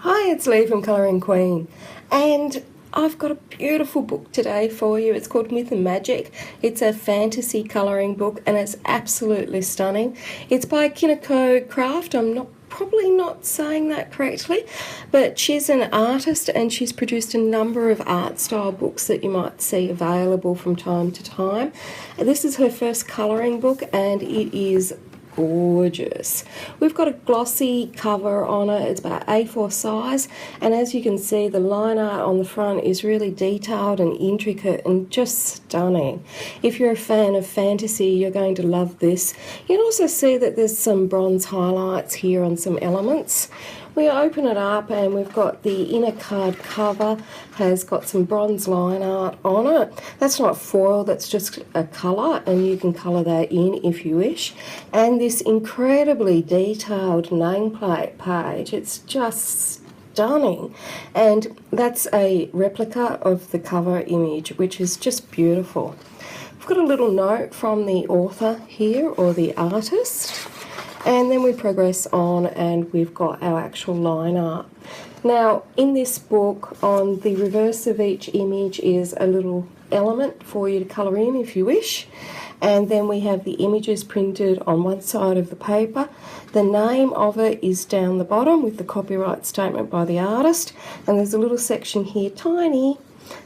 Hi, it's Lee from Colouring Queen, and I've got a beautiful book today for you. It's called Myth and Magic. It's a fantasy colouring book and it's absolutely stunning. It's by Kinuko Craft. I'm probably not saying that correctly, but she's an artist and she's produced a number of art style books that you might see available from time to time. This is her first colouring book and it is gorgeous. We've got a glossy cover on it. It's about A4 size, and as you can see, the line art on the front is really detailed and intricate and just stunning. If you're a fan of fantasy, you're going to love this. You can also see that there's some bronze highlights here on some elements. We open it up and we've got the inner card cover has got some bronze line art on it. That's not foil, that's just a colour, and you can colour that in if you wish. And this incredibly detailed nameplate page, it's just stunning. And that's a replica of the cover image, which is just beautiful. We've got a little note from the author here, or the artist. And then we progress on and we've got our actual line art. Now, in this book, on the reverse of each image is a little element for you to colour in if you wish. And then we have the images printed on one side of the paper. The name of it is down the bottom with the copyright statement by the artist. And there's a little section here, tiny,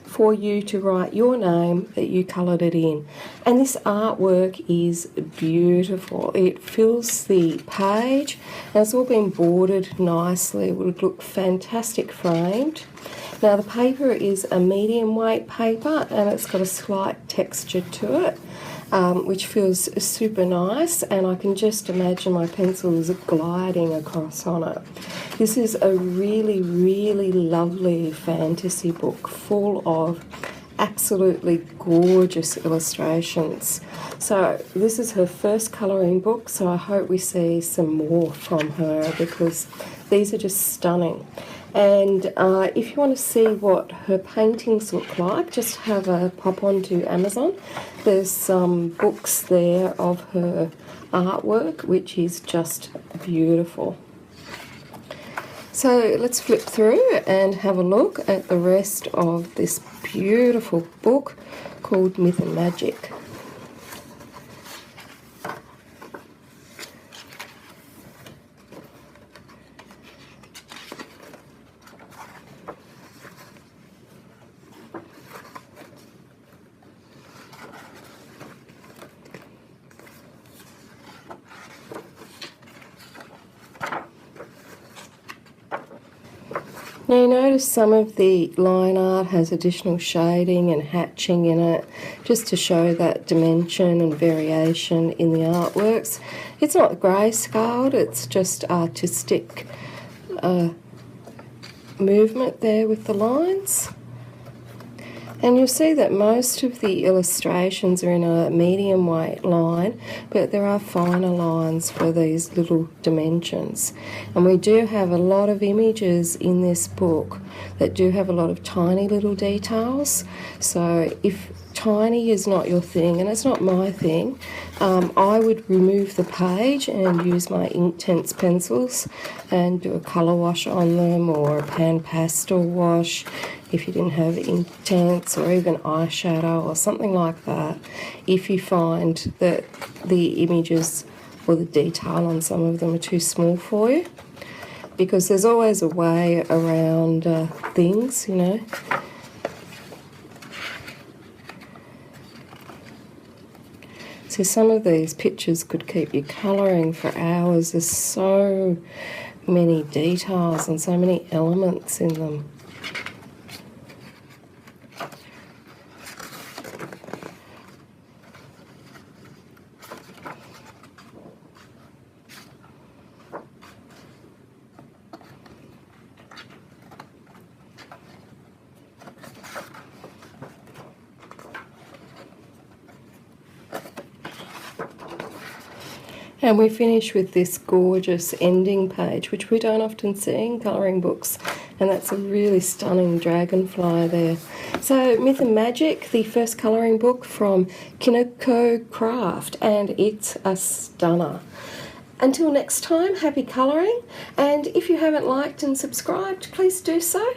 for you to write your name that you coloured it in. And this artwork is beautiful. It fills the page and it's all been bordered nicely. It would look fantastic framed. Now the paper is a medium weight paper and it's got a slight texture to it, which feels super nice, and I can just imagine my pencils gliding across on it. This is a really, really lovely fantasy book full of absolutely gorgeous illustrations. So this is her first colouring book, so I hope we see some more from her because these are just stunning. And if you want to see what her paintings look like, just have a pop onto Amazon. There's some books there of her artwork, which is just beautiful. So let's flip through and have a look at the rest of this beautiful book called Myth and Magic. Now you notice some of the line art has additional shading and hatching in it, just to show that dimension and variation in the artworks. It's not grayscaled, it's just artistic movement there with the lines. And you'll see that most of the illustrations are in a medium weight line, but there are finer lines for these little dimensions. And we do have a lot of images in this book that do have a lot of tiny little details. So if tiny is not your thing, and it's not my thing, I would remove the page and use my Inktense pencils and do a colour wash on them, or a pan pastel wash if you didn't have Inktense, or even eyeshadow or something like that, if you find that the images or the detail on some of them are too small for you, because there's always a way around things, you know. So some of these pictures could keep you colouring for hours. There's so many details and so many elements in them. And we finish with this gorgeous ending page, which we don't often see in colouring books, and that's a really stunning dragonfly there. So Myth and Magic, the first colouring book from Kinuko Craft, and it's a stunner. Until next time, happy colouring, and if you haven't liked and subscribed, please do so.